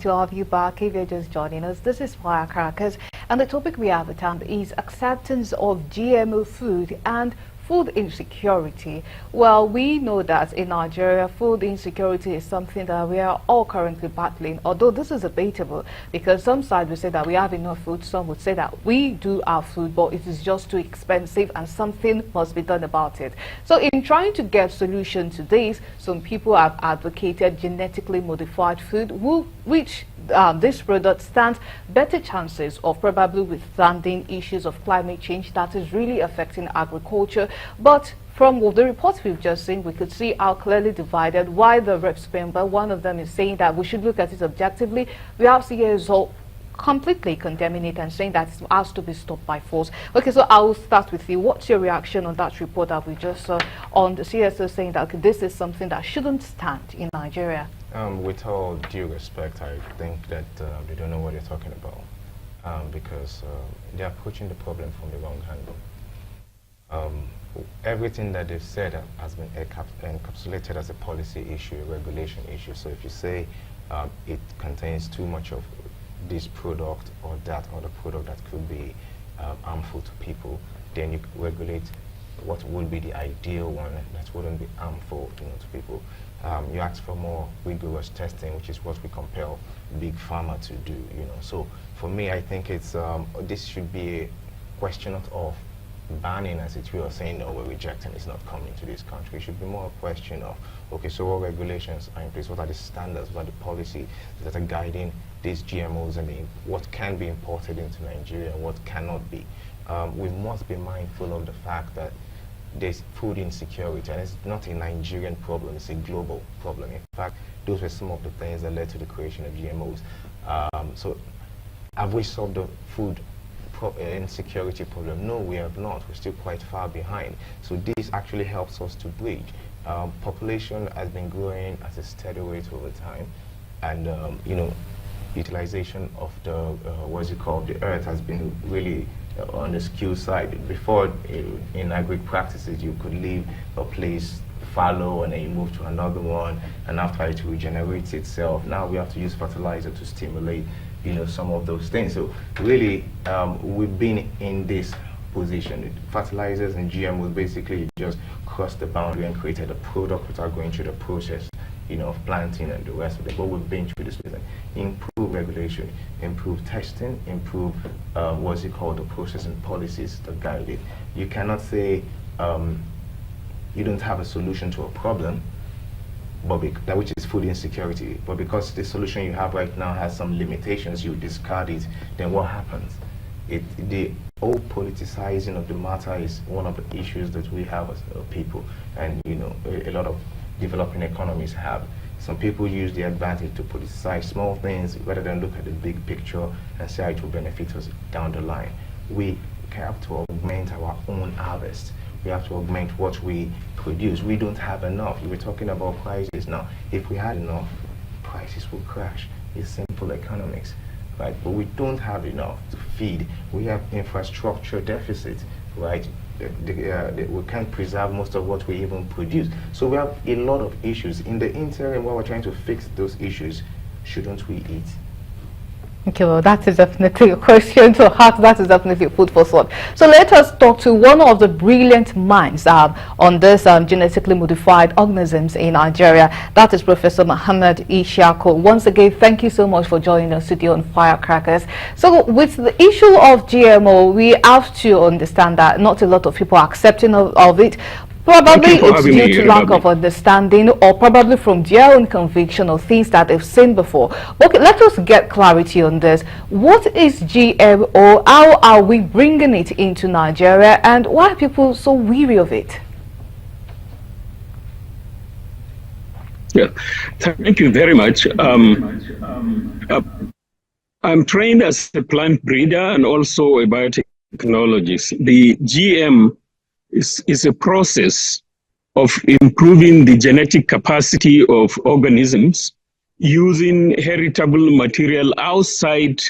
to have you back. If you're just joining us, this is Firecrackers, and the topic we have at hand is acceptance of GMO food and food insecurity. Well, we know that in Nigeria, food insecurity is something that we are all currently battling, although this is debatable because some sides will say that we have enough food, some would say that we do have food, but it is just too expensive and something must be done about it. So in trying to get solution to this, some people have advocated genetically modified food, which this product stands better chances of probably withstanding issues of climate change that is really affecting agriculture. But from the reports we've just seen, we could see how clearly divided why the reps member, one of them is saying that we should look at it objectively. We have CSO completely condemning it and saying that it has to be stopped by force. Okay, so I will start with you. What's your reaction on that report that we just saw on the CSO saying that okay, this is something that shouldn't stand in Nigeria? With all due respect, I think that they don't know what they're talking about because they're approaching the problem from the wrong angle. Everything that they've said has been encapsulated as a policy issue, a regulation issue. So if you say it contains too much of this product or that other product that could be harmful to people, then you regulate what would be the ideal one that wouldn't be harmful, to people. You ask for more rigorous testing, which is what we compel big pharma to do. So for me, I think it's this should be a question not of banning, as it were, saying no, we're rejecting, it's not coming to this country. It should be more a question of, okay, so what regulations are in place? What are the standards? What are the policies that are guiding these GMOs? I mean, what can be imported into Nigeria and what cannot be? We must be mindful of the fact that there's food insecurity, and it's not a Nigerian problem, it's a global problem. In fact, those were some of the things that led to the creation of GMOs. So have we solved the food insecurity problem? No, we have not. We're still quite far behind. So this actually helps us to bridge. Population has been growing at a steady rate over time, and utilization of the earth has been really on the skill side. Before, in agri practices, you could leave a place fallow and then you move to another one, and after it regenerates itself. Now we have to use fertilizer to stimulate some of those things. So really, we've been in this position. Fertilizers and GMOs basically just crossed the boundary and created a product without going through the process of planting and the rest of it. But we've been through this business. Improve regulation, improve testing, improve the process and policies that guide it. You cannot say you don't have a solution to a problem, but which is food insecurity. But because the solution you have right now has some limitations, you discard it. Then what happens? The whole politicizing of the matter is one of the issues that we have as people, and a lot of developing economies have. Some people use the advantage to politicize small things rather than look at the big picture and say how it will benefit us down the line. We have to augment our own harvest. We have to augment what we produce. We don't have enough. You were talking about prices now. If we had enough, prices would crash. It's simple economics, right? But we don't have enough to feed. We have infrastructure deficit, right? We can't preserve most of what we even produce. So we have a lot of issues. In the interim, while we're trying to fix those issues, shouldn't we eat? Okay, well, that is definitely a question to ask. That is definitely food for thought. So let us talk to one of the brilliant minds on this genetically modified organisms in Nigeria. That is Professor Muhammad Ishako. Once again, thank you so much for joining us today on Firecrackers. So with the issue of GMO, we have to understand that not a lot of people are accepting of it. Probably it's due to lack of understanding, or probably from their own conviction of things that they've seen before. Okay, let us get clarity on this. What is GMO? How are we bringing it into Nigeria? And why are people so weary of it? Yeah, thank you very much. I'm trained as a plant breeder and also a biotechnologist. The GM is a process of improving the genetic capacity of organisms using heritable material outside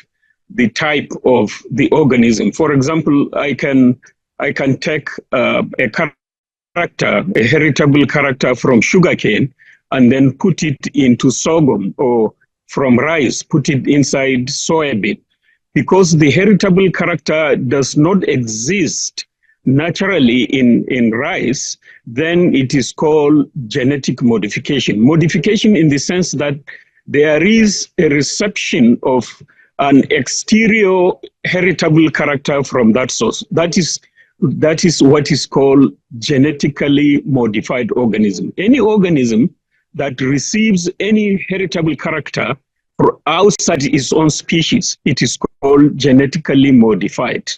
the type of the organism. For example, I can take a heritable character from sugarcane, and then put it into sorghum or from rice, put it inside soybean. Because the heritable character does not exist naturally in rice, then it is called genetic modification. Modification in the sense that there is a reception of an exterior heritable character from that source. That is what is called genetically modified organism. Any organism that receives any heritable character outside its own species, it is called genetically modified.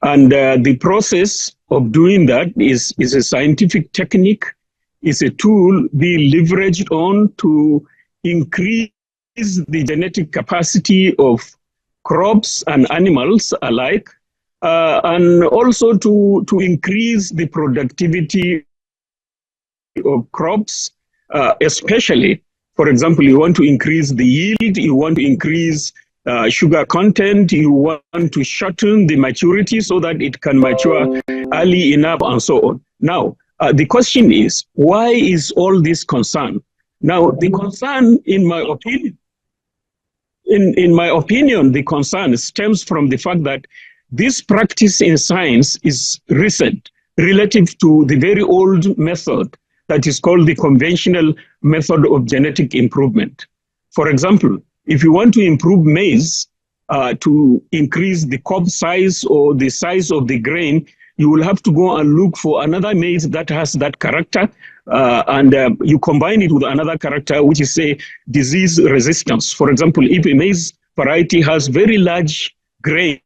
And the process of doing that is a scientific technique, is a tool being leveraged on to increase the genetic capacity of crops and animals alike, and also to increase the productivity of crops, especially, for example, you want to increase the yield, you want to increase sugar content, you want to shorten the maturity so that it can mature early enough and so on. Now, the question is, why is all this concern? Now, the concern, in my opinion, the concern stems from the fact that this practice in science is recent relative to the very old method that is called the conventional method of genetic improvement. For example, if you want to improve maize to increase the cob size or the size of the grain, you will have to go and look for another maize that has that character, and you combine it with another character, which is, say, disease resistance. For example, if a maize variety has very large grains,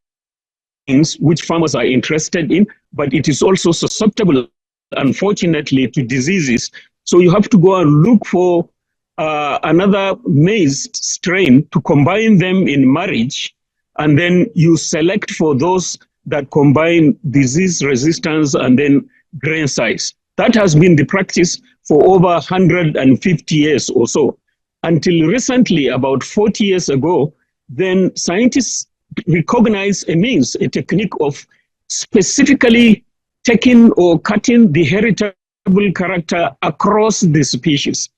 which farmers are interested in, but it is also susceptible, unfortunately, to diseases. So you have to go and look for another maize strain to combine them in marriage, and then you select for those that combine disease resistance and then grain size. That has been the practice for over 150 years or so. Until recently, about 40 years ago, then scientists recognized a means, a technique of specifically taking or cutting the heritable character across the species.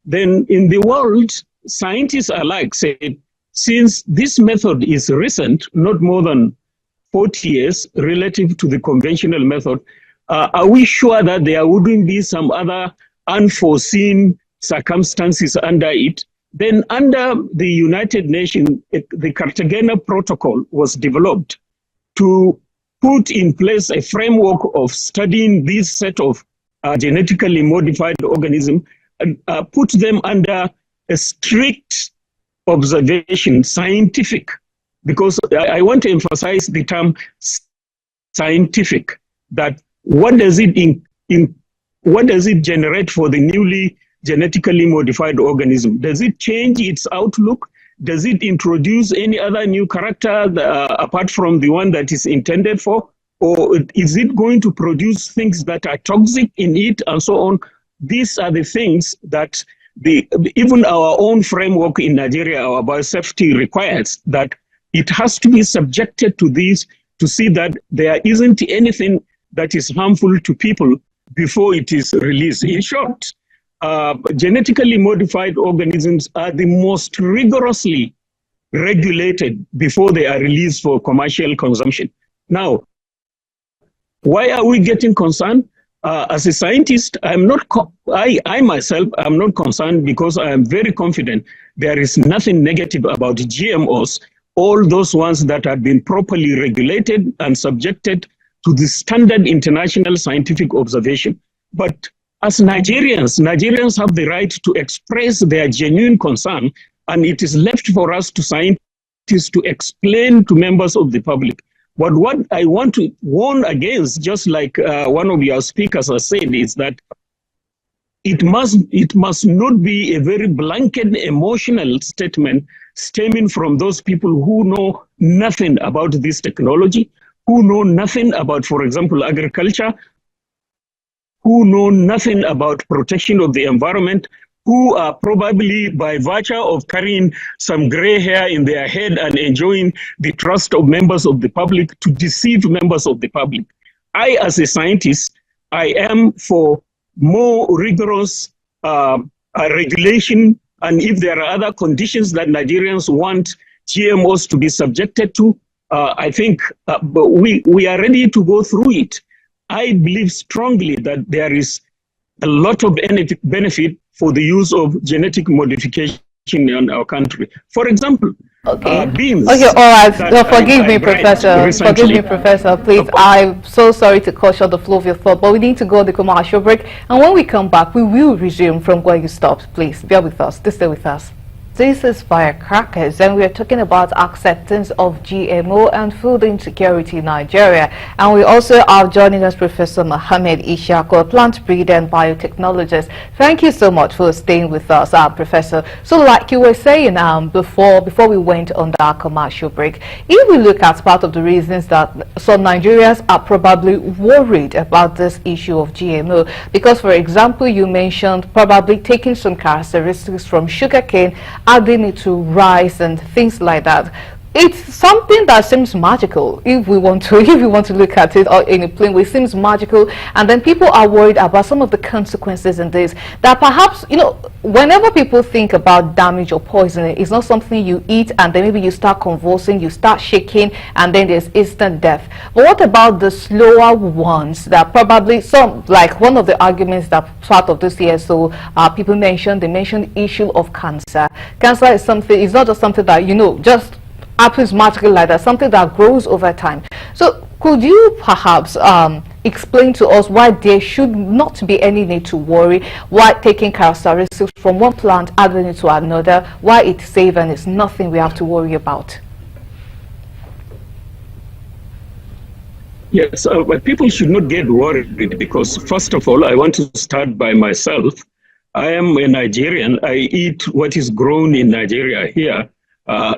Then in the world, scientists alike say, since this method is recent, not more than 40 years relative to the conventional method, are we sure that there wouldn't be some other unforeseen circumstances under it? Then under the United Nations, the Cartagena Protocol was developed to put in place a framework of studying this set of genetically modified organisms and put them under a strict observation, scientific, because I want to emphasize the term scientific, that what does it generate for the newly genetically modified organism? Does it change its outlook? Does it introduce any other new character apart from the one that is intended for? Or is it going to produce things that are toxic in it and so on? These are the things that even our own framework in Nigeria, our biosafety requires that it has to be subjected to these to see that there isn't anything that is harmful to people before it is released. In short, genetically modified organisms are the most rigorously regulated before they are released for commercial consumption. Now, why are we getting concerned? As a scientist, I myself am not concerned because I am very confident there is nothing negative about GMOs, all those ones that have been properly regulated and subjected to the standard international scientific observation. But as Nigerians have the right to express their genuine concern, and it is left for us to scientists to explain to members of the public. But what I want to warn against, just like one of your speakers has said, is that it must not be a very blanket emotional statement stemming from those people who know nothing about this technology, who know nothing about, for example, agriculture, who know nothing about protection of the environment, who are probably, by virtue of carrying some gray hair in their head and enjoying the trust of members of the public, to deceive members of the public. I, as a scientist, I am for more rigorous regulation And if there are other conditions that Nigerians want GMOs to be subjected to, I think but we are ready to go through it. I believe strongly that there is a lot of benefit for the use of genetic modification in our country. For example, beans. Okay, all right. Forgive me, Professor. Recently. Forgive me, Professor. Please, I'm so sorry to cut short the flow of your thought, but we need to go on the commercial break. And when we come back, we will resume from where you stopped. Please, bear with us. Stay with us. This is Firecrackers, and we are talking about acceptance of GMO and food insecurity in Nigeria. And we also are joining us Professor Mohammed Ishaq, a plant breeder and biotechnologist. Thank you so much for staying with us, Professor. So like you were saying before we went on our commercial break, if we look at part of the reasons that some Nigerians are probably worried about this issue of GMO, because for example, you mentioned probably taking some characteristics from sugarcane, adding it to rice and things like that. It's something that seems magical if we want to look at it or in a plain way. It seems magical, and then people are worried about some of the consequences in this, that perhaps, you know, whenever people think about damage or poisoning, it's not something you eat and then maybe you start convulsing, you start shaking, and then there's instant death. But what about the slower ones that probably some, like one of the arguments that part of this year, so people mentioned, they mentioned the issue of cancer. Cancer is something, it's not just something that, you know, just happens magically like that, something that grows over time. So could you perhaps explain to us why there should not be any need to worry, why taking characteristics from one plant, adding it to another, why it's safe and it's nothing we have to worry about? Yes, but people should not get worried, because first of all, I want to start by myself. I am a Nigerian. I eat what is grown in Nigeria here.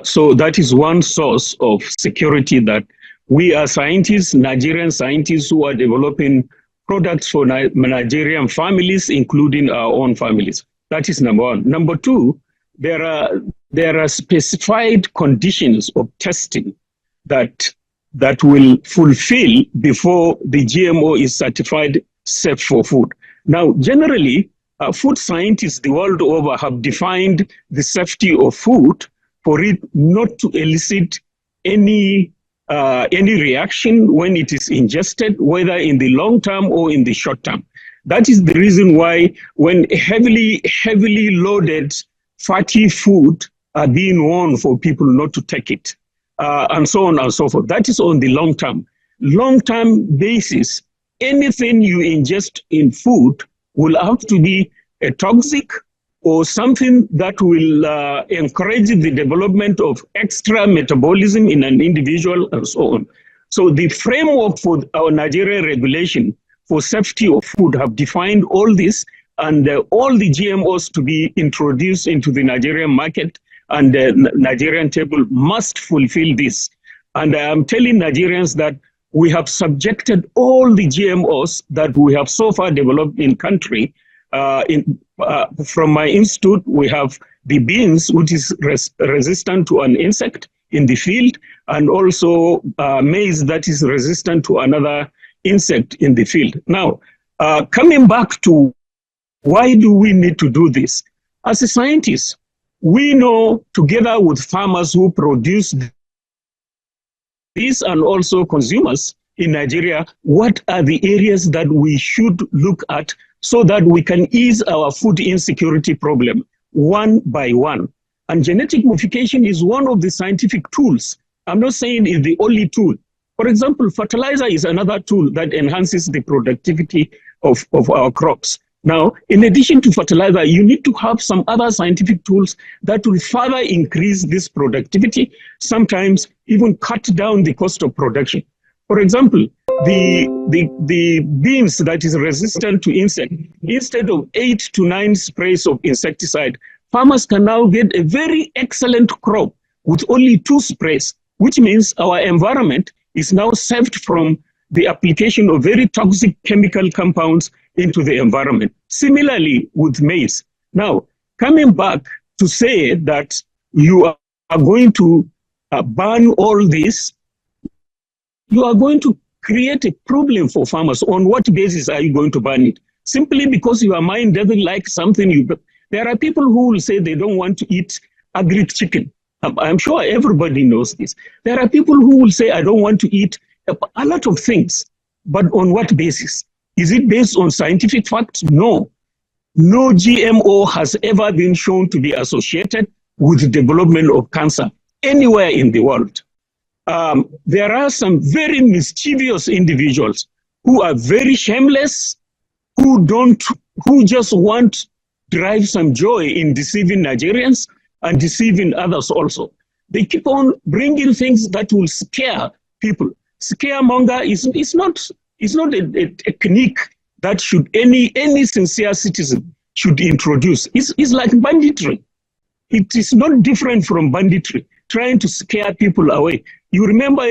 So that is one source of security, that we are scientists, Nigerian scientists, who are developing products for Nigerian families, including our own families. That is number one. Number two, there are specified conditions of testing that will fulfill before the GMO is certified safe for food. Now, generally, food scientists the world over have defined the safety of food for it not to elicit any reaction when it is ingested, whether in the long term or in the short term. That is the reason why when heavily loaded fatty food are being warned for people not to take it, and so on and so forth. That is on the long term. Long term basis, anything you ingest in food will have to be a toxic or something that will encourage the development of extra metabolism in an individual, and so on. So the framework for our Nigerian regulation for safety of food have defined all this, and all the GMOs to be introduced into the Nigerian market and the Nigerian table must fulfill this. And I am telling Nigerians that we have subjected all the GMOs that we have so far developed in country. From my institute, we have the beans, which is resistant to an insect in the field, and also maize that is resistant to another insect in the field. Now, coming back to why do we need to do this? As a scientist, we know, together with farmers who produce this and also consumers in Nigeria, what are the areas that we should look at so that we can ease our food insecurity problem one by one. And genetic modification is one of the scientific tools. I'm not saying it's the only tool. For example, fertilizer is another tool that enhances the productivity of our crops. Now, in addition to fertilizer, you need to have some other scientific tools that will further increase this productivity, sometimes even cut down the cost of production. For example, the beans that is resistant to insect, instead of 8 to 9 sprays of insecticide, farmers can now get a very excellent crop with only 2 sprays, which means our environment is now saved from the application of very toxic chemical compounds into the environment. Similarly with maize. Now, coming back to say that you are going to ban all this, you are going to create a problem for farmers. On what basis are you going to ban it? Simply because your mind doesn't like something, There are people who will say they don't want to eat agri chicken. I'm sure everybody knows this. There are people who will say, I don't want to eat a lot of things. But on what basis? Is it based on scientific facts? No. No GMO has ever been shown to be associated with the development of cancer anywhere in the world. There are some very mischievous individuals who are very shameless, who just want to derive some joy in deceiving Nigerians and deceiving others also. They keep on bringing things that will scare people. Scaremonger is not a technique that should any sincere citizen should introduce. It's like banditry. It is not different from banditry, trying to scare people away. You remember,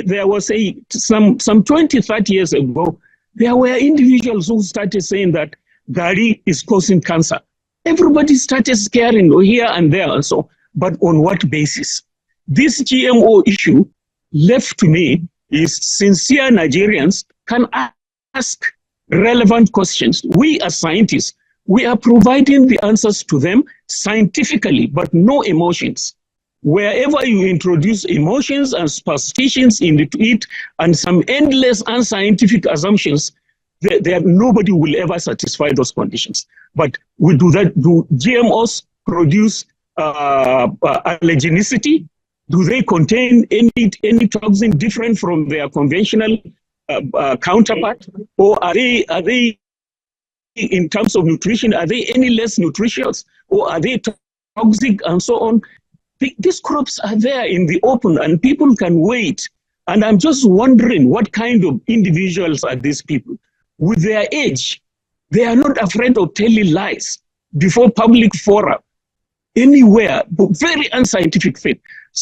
there was some 20, 30 years ago, there were individuals who started saying that Gari is causing cancer. Everybody started scaring here and there and so, but on what basis? This GMO issue, left to me, is sincere Nigerians can ask relevant questions. We as scientists, we are providing the answers to them scientifically, but no emotions. Wherever you introduce emotions and superstitions into it and some endless unscientific assumptions, nobody will ever satisfy those conditions. But we do that. Do GMOs produce allergenicity? Do they contain any toxin different from their conventional counterpart? Or are they, in terms of nutrition, are they any less nutritious? Or are they toxic and so on? These crops are there in the open and people can wait. And I'm just wondering what kind of individuals are these people? With their age, they are not afraid of telling lies before public fora, anywhere, but very unscientific thing.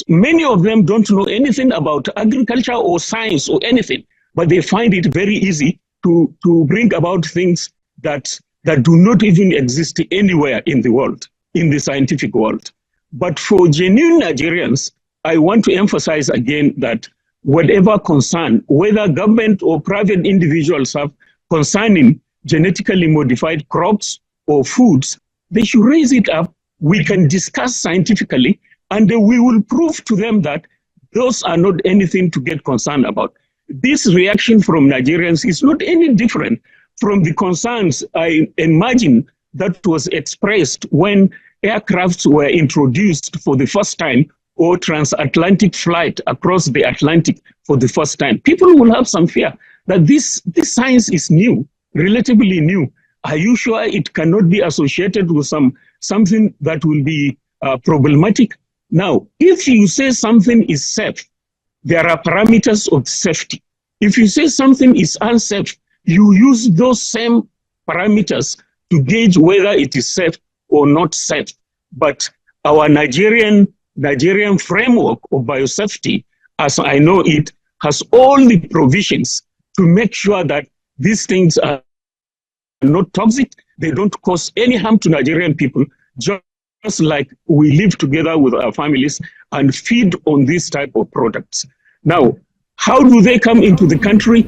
Many of them don't know anything about agriculture or science or anything, but they find it very easy to bring about things that do not even exist anywhere in the world, in the scientific world. But for genuine Nigerians, I want to emphasize again that whatever concern, whether government or private individuals have concerning genetically modified crops or foods, they should raise it up. We can discuss scientifically, and we will prove to them that those are not anything to get concerned about. This reaction from Nigerians is not any different from the concerns I imagine that was expressed when aircrafts were introduced for the first time, or transatlantic flight across the Atlantic for the first time. People will have some fear that this science is new, relatively new. Are you sure it cannot be associated with something that will be problematic? Now, if you say something is safe, there are parameters of safety. If you say something is unsafe, you use those same parameters to gauge whether it is safe or not safe. But our Nigerian framework of biosafety, as I know it, has all the provisions to make sure that these things are not toxic, they don't cause any harm to Nigerian people, just like we live together with our families and feed on this type of products. Now, how do they come into the country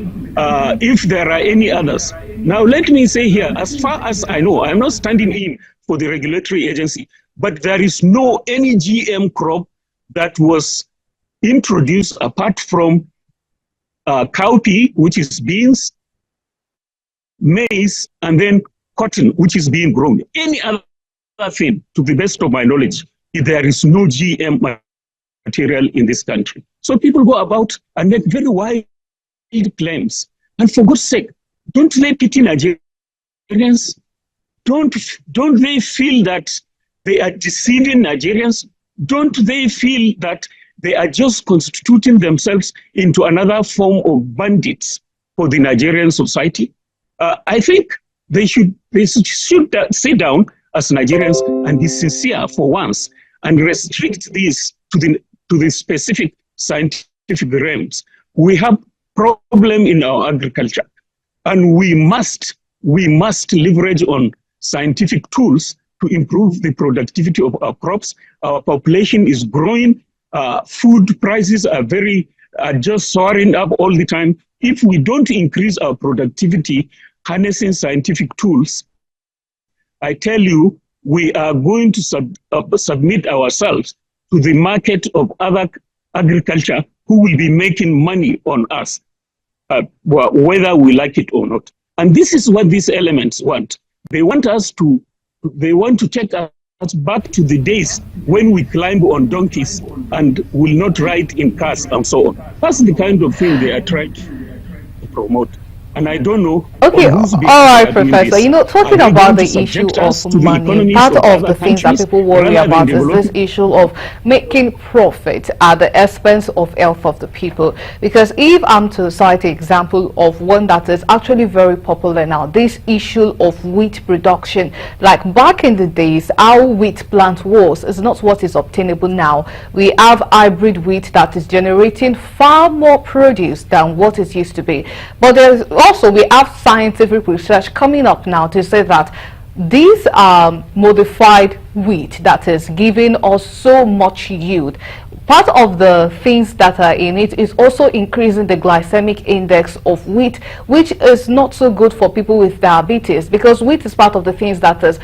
if there are any others? Now, let me say here, as far as I know, I'm not standing in for the regulatory agency, but there is no any GM crop that was introduced apart from cowpea, which is beans, maize, and then cotton, which is being grown. Any other thing, to the best of my knowledge, there is no GM material in this country. So people go about and make very wild claims. And for God's sake, don't they pity Nigerians? Don't they feel that they are deceiving Nigerians? Don't they feel that they are just constituting themselves into another form of bandits for the Nigerian society? I think they should sit down as Nigerians and be sincere for once and restrict this to the specific scientific realms. We have problem in our agriculture, and we must leverage on scientific tools to improve the productivity of our crops. Our population is growing. Food prices are just soaring up all the time. If we don't increase our productivity, harnessing scientific tools, I tell you, we are going to submit ourselves to the market of other agriculture who will be making money on us, whether we like it or not. And this is what these elements want. They want to take us back to the days when we climb on donkeys and will not ride in cars and so on. That's the kind of thing they are trying to promote. And I don't know. Okay, all right, Professor. You know, talking about the issue of money, part of the things that people worry about is this issue of making profit at the expense of health of the people. Because if I'm to cite an example of one that is actually very popular now, this issue of wheat production, like back in the days, our wheat plant was is not what is obtainable now. We have hybrid wheat that is generating far more produce than what it used to be. But there's also, we have scientific research coming up now to say that these modified wheat that is giving us so much yield, part of the things that are in it is also increasing the glycemic index of wheat, which is not so good for people with diabetes, because wheat is part of the things that is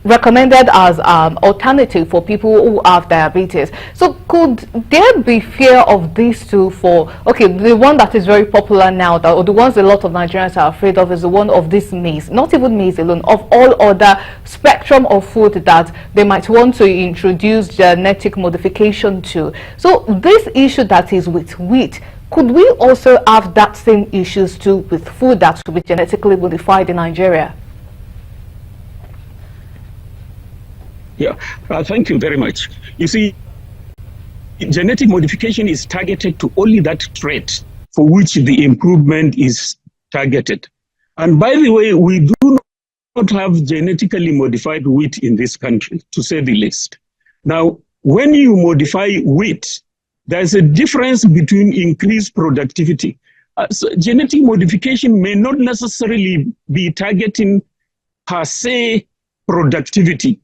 recommended as alternative for people who have diabetes. So could there be fear of these two for, okay, the one that is very popular now, or the ones a lot of Nigerians are afraid of, is the one of this maize, not even maize alone, of all other spectrum of food that they might want to introduce genetic modification to. So this issue that is with wheat, could we also have that same issues too with food that should be genetically modified in Nigeria? Yeah, thank you very much. You see, genetic modification is targeted to only that trait for which the improvement is targeted. And by the way, we do not have genetically modified wheat in this country, to say the least. Now, when you modify wheat, there's a difference between increased productivity. So genetic modification may not necessarily be targeting per se productivity.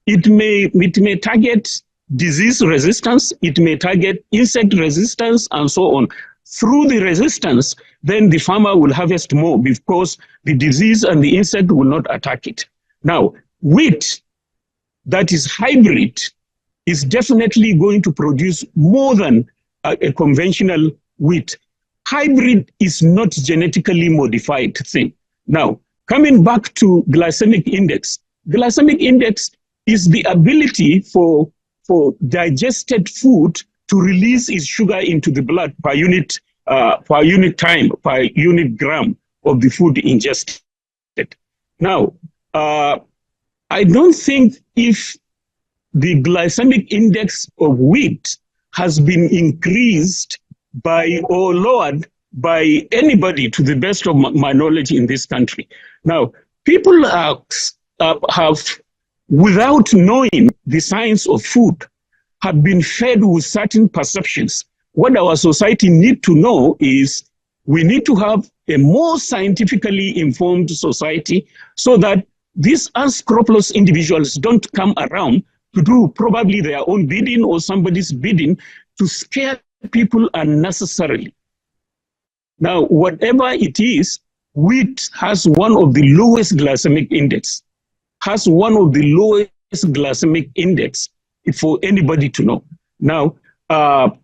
It may target disease resistance, it may target insect resistance, and so on. Through the resistance, then the farmer will harvest more because the disease and the insect will not attack it. Now, wheat that is hybrid is definitely going to produce more than a conventional wheat. Hybrid is not genetically modified thing. Now, coming back to glycemic index is the ability for digested food to release its sugar into the blood per unit time, per unit gram of the food ingested. Now, I don't think if the glycemic index of wheat has been increased by or lowered by anybody, to the best of my knowledge, in this country. Now, people have, without knowing the science of food, have been fed with certain perceptions. What our society need to know is we need to have a more scientifically informed society so that these unscrupulous individuals don't come around to do probably their own bidding or somebody's bidding to scare people unnecessarily. Now, whatever it is, wheat has one of the lowest glycemic index, for anybody to know. Now,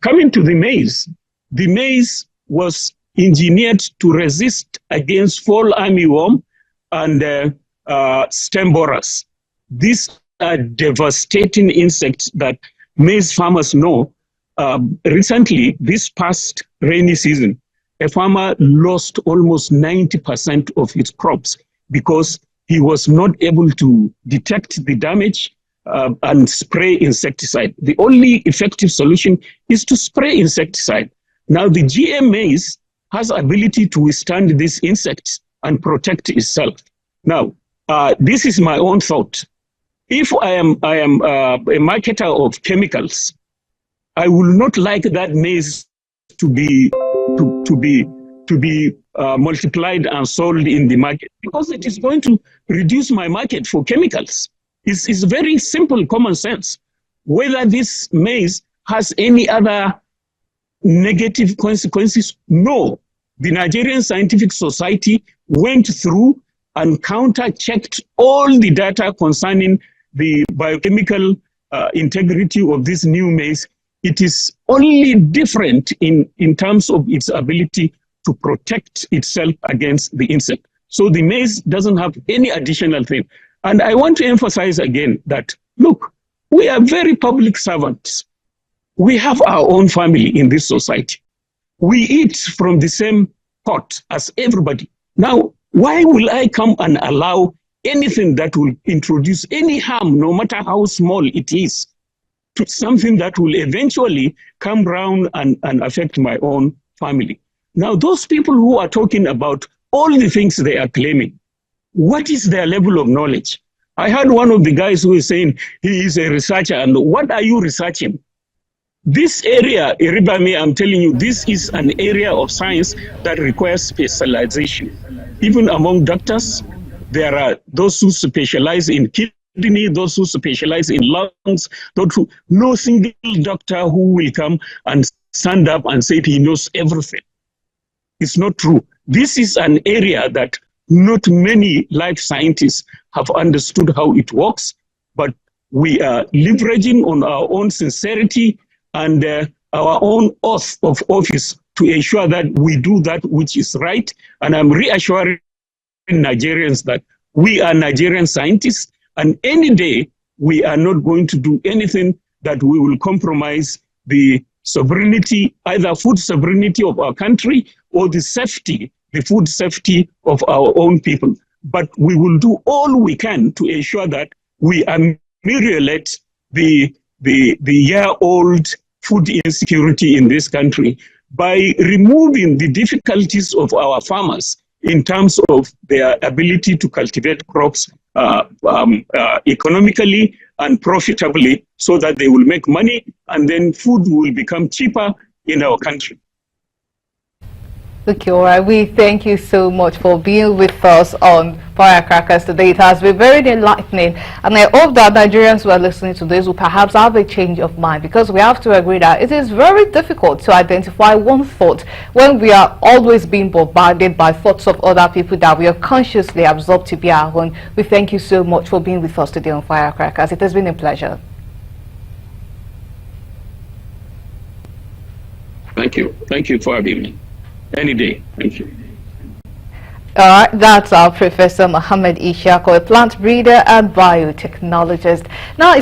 coming to the maize was engineered to resist against fall armyworm and stem borers. These are devastating insects that maize farmers know. Recently, this past rainy season, a farmer lost almost 90% of his crops because he was not able to detect the damage and spray insecticide. The only effective solution is to spray insecticide. Now, the GM maize has ability to withstand these insects and protect itself. Now, this is my own thought. If I am a marketer of chemicals, I will not like that maize to be multiplied and sold in the market because it is going to reduce my market for chemicals. It's very simple common sense. Whether this maize has any other negative consequences, no. The Nigerian Scientific Society went through and counter-checked all the data concerning the biochemical integrity of this new maize, it is only different in terms of its ability to protect itself against the insect. So the maize doesn't have any additional thing. And I want to emphasize again that, look, we are very public servants. We have our own family in this society. We eat from the same pot as everybody. Now, why will I come and allow anything that will introduce any harm, no matter how small it is, to something that will eventually come round and affect my own family? Now, those people who are talking about all the things they are claiming, what is their level of knowledge? I heard one of the guys who is saying he is a researcher, and what are you researching? This area, Iribami, I'm telling you, this is an area of science that requires specialization. Even among doctors, there are those who specialize in kidney, those who specialize in lungs, no single doctor who will come and stand up and say he knows everything. It's not true. This is an area that not many life scientists have understood how it works, but we are leveraging on our own sincerity and our own oath of office to ensure that we do that which is right. And I'm reassuring Nigerians that we are Nigerian scientists, and any day we are not going to do anything that we will compromise the sovereignty, either food sovereignty of our country or the safety, the food safety of our own people. But we will do all we can to ensure that we ameliorate the year-old food insecurity in this country by removing the difficulties of our farmers in terms of their ability to cultivate crops economically and profitably, so that they will make money and then food will become cheaper in our country. Okay, all right. We thank you so much for being with us on Firecrackers today. It has been very enlightening, and I hope that Nigerians who are listening to this will perhaps have a change of mind, because we have to agree that it is very difficult to identify one thought when we are always being bombarded by thoughts of other people that we are consciously absorbed to be our own. We thank you so much for being with us today on Firecrackers. It has been a pleasure. Thank you. Thank you for having me. Any day. Thank you. That's our Professor Mohammed Ishaq, a plant breeder and biotechnologist. Now,